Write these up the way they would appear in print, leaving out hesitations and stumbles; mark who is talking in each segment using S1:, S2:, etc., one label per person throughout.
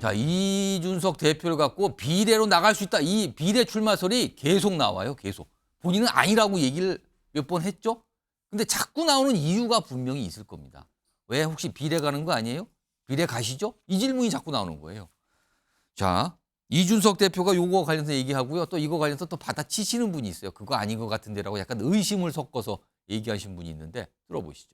S1: 자, 이준석 대표를 갖고 비례로 나갈 수 있다. 이 비례 출마설이 계속 나와요. 계속. 본인은 아니라고 얘기를 몇 번 했죠. 근데 자꾸 나오는 이유가 분명히 있을 겁니다. 왜 혹시 비례 가는 거 아니에요? 비례 가시죠? 이 질문이 자꾸 나오는 거예요. 자, 이준석 대표가 요거 관련해서 얘기하고요. 또 이거 관련해서 또 받아치시는 분이 있어요. 그거 아닌 것 같은데라고 약간 의심을 섞어서 얘기하신 분이 있는데 들어보시죠.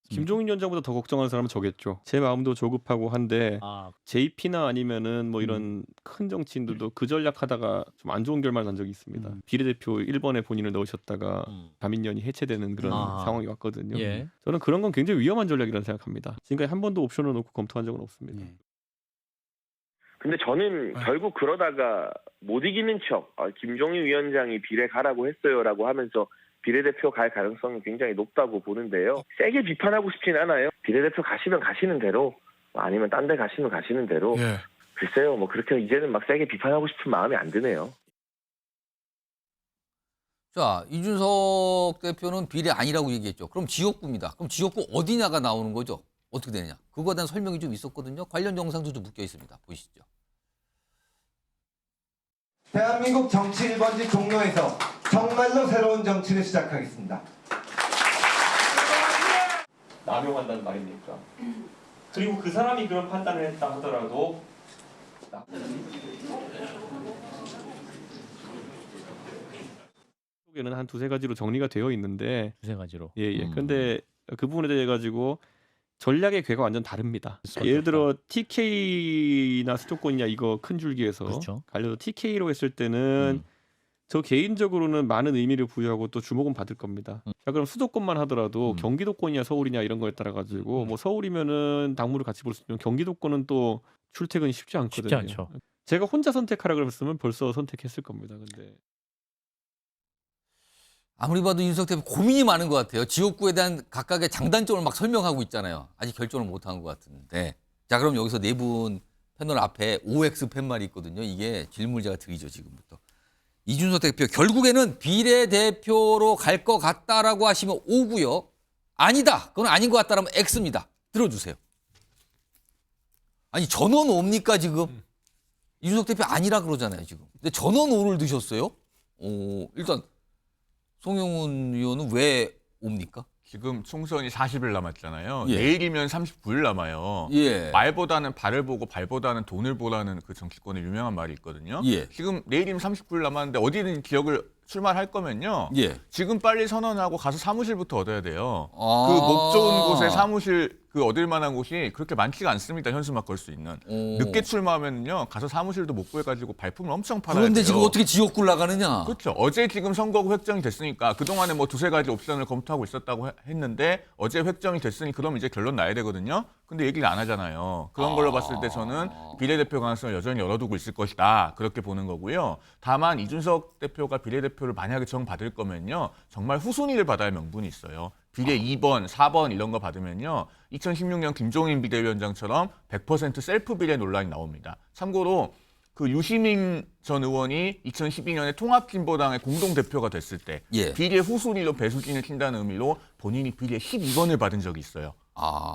S2: 김종인 위원장보다 더 걱정하는 사람은 저겠죠. 제 마음도 조급하고 한데 JP나 아니면은 뭐 이런 큰 정치인들도 그 전략하다가 좀 안 좋은 결말 난 적이 있습니다. 비례대표 1번에 본인을 넣으셨다가 다민련이 해체되는 그런 상황이 왔거든요.
S3: 예.
S2: 저는 그런 건 굉장히 위험한 전략이라고 생각합니다. 지금까지 한 번도 옵션을 놓고 검토한 적은 없습니다.
S4: 근데 저는 결국 그러다가 못 이기는 척 김종인 위원장이 비례 가라고 했어요라고 하면서 비례대표 갈 가능성이 굉장히 높다고 보는데요. 세게 비판하고 싶진 않아요. 비례대표 가시면 가시는 대로 아니면 딴 데 가시면 가시는 대로 글쎄요. 뭐 그렇게 이제는 막 세게 비판하고 싶은 마음이 안 드네요.
S1: 자, 이준석 대표는 비례 아니라고 얘기했죠. 그럼 지역구입니다. 그럼 지역구 어디냐가 나오는 거죠. 어떻게 되느냐. 그거에 대한 설명이 좀 있었거든요. 관련 영상도 좀 묶여 있습니다. 보시죠.
S5: 대한민국 정치 1번지 종로에서 정말로 새로운 정치를 시작하겠습니다.
S2: 남용한다는 말입니까? 그리고 그 사람이 그런 판단을 했다 하더라도 속에는 한 두세 가지로 정리가 되어 있는데
S3: 두세 가지로.
S2: 예. 근데 그 부분에 대해 가지고 전략의 궤가 완전 다릅니다. 예를 들어 TK나 수도권이냐 이거 큰 줄기에서
S3: 그렇죠.
S2: 갈려서 TK로 했을 때는 저 개인적으로는 많은 의미를 부여하고 또 주목은 받을 겁니다. 자, 그럼 수도권만 하더라도 경기도권이냐 서울이냐 이런 거에 따라 가지고 뭐 서울이면은 당무를 같이 볼 수 있지만 경기도권은 또 출퇴근이 쉽지 않거든요.
S3: 쉽지 않죠.
S2: 제가 혼자 선택하라 그랬으면 벌써 선택했을 겁니다. 근데
S1: 아무리 봐도 이준석 대표 고민이 많은 것 같아요. 지역구에 대한 각각의 장단점을 막 설명하고 있잖아요. 아직 결정을 못한 것 같은데. 자, 그럼 여기서 네 분 패널 앞에 OX 팻말이 있거든요. 이게 질문을 제가 드리죠, 지금부터. 이준석 대표 결국에는 비례대표로 갈 것 같다라고 하시면 O고요. 아니다. 그건 아닌 것 같다라면 X입니다. 들어주세요. 아니 전원 O입니까 지금? 이준석 대표 아니라 그러잖아요 지금. 근데 전원 O를 드셨어요? 일단 송영훈 의원은 왜 O입니까?
S6: 지금 총선이 40일 남았잖아요.
S1: 예.
S6: 내일이면 39일 남아요.
S1: 예.
S6: 말보다는 발을 보고 발보다는 돈을 보라는 그 정치권의 유명한 말이 있거든요.
S1: 예.
S6: 지금 내일이면 39일 남았는데 어디든 지역을 출마를 할 거면요.
S1: 예.
S6: 지금 빨리 선언하고 가서 사무실부터 얻어야 돼요.
S1: 아.
S6: 그 목 좋은 곳에 사무실 그 얻을 만한 곳이 그렇게 많지가 않습니다. 현수막 걸 수 있는. 늦게 출마하면요. 가서 사무실도 못 구해가지고 발품을 엄청 팔아야 돼요.
S1: 그런데 지금 어떻게 지역구를 나가느냐?
S6: 그렇죠. 어제 지금 선거구 획정이 됐으니까 그동안에 뭐 두세 가지 옵션을 검토하고 있었다고 했는데 어제 획정이 됐으니 그럼 이제 결론 나야 되거든요. 근데 얘기를 안 하잖아요. 그런 걸로 봤을 때 저는 비례대표 가능성을 여전히 열어두고 있을 것이다. 그렇게 보는 거고요. 다만 이준석 대표가 비례대표를 만약에 정받을 거면요. 정말 후순위를 받아야 명분이 있어요. 비례 2번, 4번 이런 거 받으면요. 2016년 김종인 비대위원장처럼 100% 셀프 비례 논란이 나옵니다. 참고로 그 유시민 전 의원이 2012년에 통합진보당의 공동대표가 됐을 때
S1: 예.
S6: 비례 후순위로 배수진을 튄다는 의미로 본인이 비례 12번을 받은 적이 있어요.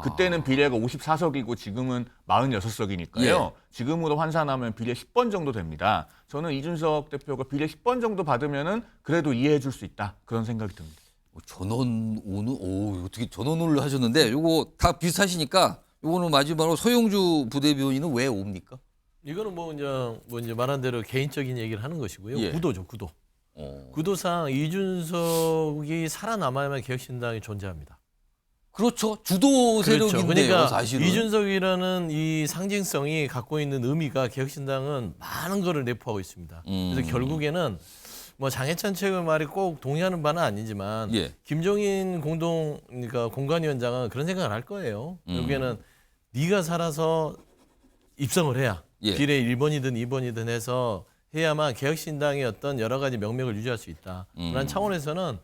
S6: 그때는 비례가 54석이고 지금은 46석이니까요.
S1: 예.
S6: 지금으로 환산하면 비례 10번 정도 됩니다. 저는 이준석 대표가 비례 10번 정도 받으면은 그래도 이해해 줄 수 있다. 그런 생각이 듭니다.
S1: 전원 O는 어떻게 전원 O를 하셨는데 요거 다 비슷하시니까 요거는 마지막으로 소영주 부대변인은 왜 O입니까?
S3: 이거는 뭐 이제 말한 대로 개인적인 얘기를 하는 것이고요.
S1: 예.
S3: 구도죠, 구도. 구도상 이준석이 살아남아야만 개혁신당이 존재합니다.
S1: 그렇죠. 주도 세력인데요,
S3: 그러니까
S1: 사실은.
S3: 이준석이라는 이 상징성이 갖고 있는 의미가 개혁신당은 많은 거를 내포하고 있습니다. 그래서 결국에는 뭐 장해찬 측의 말이 꼭 동의하는 바는 아니지만
S1: 예.
S3: 김종인 그러니까 공관위원장은 그런 생각을 할 거예요. 결국에는 네가 살아서 입성을 해야
S1: 예.
S3: 비례 1번이든 2번이든 해서 해야만 개혁신당의 어떤 여러 가지 명맥을 유지할 수 있다. 그런 차원에서는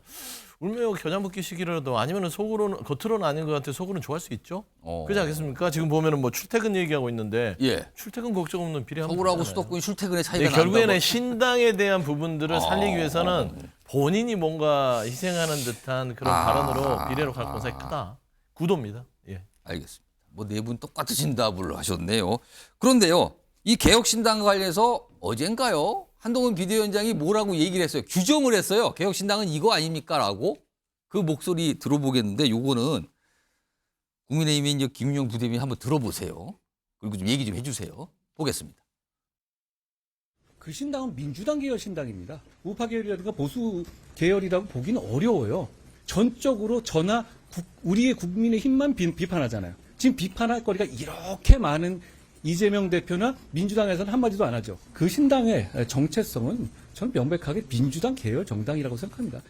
S3: 울며 겨자 먹기 시기라도 아니면 겉으로는 아닌 것 같아 속으로는 좋아할 수 있죠. 그렇지 않겠습니까? 지금 보면은 뭐 출퇴근 얘기하고 있는데
S1: 예.
S3: 출퇴근 걱정 없는 비례
S1: 서울하고 수도권이 출퇴근의 차이가 난다고.
S3: 결국에는 신당에 대한 부분들을 살리기 위해서는 본인이 뭔가 희생하는 듯한 그런 발언으로 비례로 갈 가능성이 크다. 구도입니다. 예.
S1: 알겠습니다. 뭐 네 분 똑같으신 답을 하셨네요. 그런데요, 이 개혁신당과 관련해서 어젠가요, 한동훈 비대위원장이 뭐라고 얘기를 했어요. 규정을 했어요. 개혁신당은 이거 아닙니까라고. 그 목소리 들어보겠는데 요거는 국민의힘의 이제 김윤영 부대변인 한번 들어보세요. 그리고 좀 얘기 좀 해주세요. 보겠습니다.
S7: 그 신당은 민주당 계열 신당입니다. 우파 계열이라든가 보수 계열이라고 보기는 어려워요. 전적으로 저나 우리의 국민의힘만 비판하잖아요. 지금 비판할 거리가 이렇게 많은 이재명 대표나 민주당에서는 한마디도 안 하죠. 그 신당의 정체성은 저는 명백하게 민주당 계열 정당이라고 생각합니다.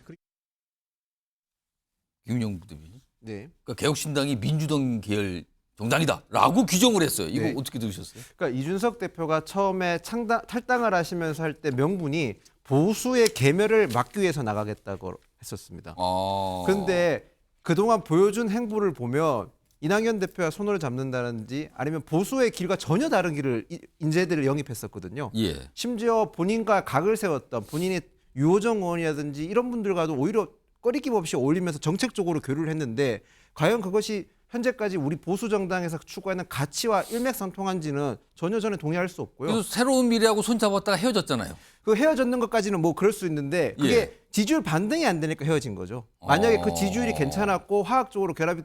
S1: 김윤영 부대변인.
S8: 네.
S1: 그러니까 개혁신당이 민주당 계열 정당이다라고 규정을 했어요. 이거
S8: 네.
S1: 어떻게 들으셨어요?
S8: 그러니까 이준석 대표가 처음에 탈당을 하시면서 할 때 명분이 보수의 계멸을 막기 위해서 나가겠다고 했었습니다. 그런데 그동안 보여준 행보를 보면 이낙연 대표와 손을 잡는다든지 아니면 보수의 길과 전혀 다른 길을 인재들을 영입했었거든요.
S1: 예.
S8: 심지어 본인과 각을 세웠던 본인의 유호정 의원이라든지 이런 분들과도 오히려 꺼리낌 없이 어울리면서 정책적으로 교류를 했는데 과연 그것이 현재까지 우리 보수 정당에서 추구하는 가치와 일맥상통한지는 전혀 저는 동의할 수 없고요.
S1: 그래서 새로운 미래하고 손잡았다가 헤어졌잖아요.
S8: 그 헤어졌는 것까지는 뭐 그럴 수 있는데 그게
S1: 예.
S8: 지지율 반등이 안 되니까 헤어진 거죠. 만약에 그 지지율이 괜찮았고 화학적으로 결합이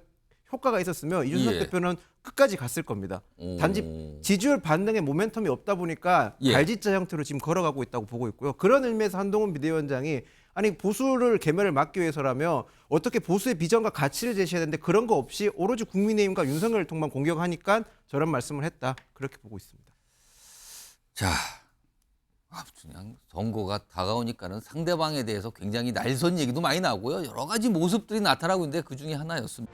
S8: 효과가 있었으면 이준석
S1: 예.
S8: 대표는 끝까지 갔을 겁니다. 단지 지지율 반등의 모멘텀이 없다 보니까
S1: 예.
S8: 갈짓자 형태로 지금 걸어가고 있다고 보고 있고요. 그런 의미에서 한동훈 비대위원장이 아니 보수를 계멸을 막기 위해서라면 어떻게 보수의 비전과 가치를 제시해야 되는데 그런 거 없이 오로지 국민의힘과 윤석열 통만 공격하니까 저런 말씀을 했다. 그렇게 보고 있습니다.
S1: 자, 그냥 선거가 다가오니까는 상대방에 대해서 굉장히 날선 얘기도 많이 나고요. 여러 가지 모습들이 나타나고 있는데 그중에 하나였습니다.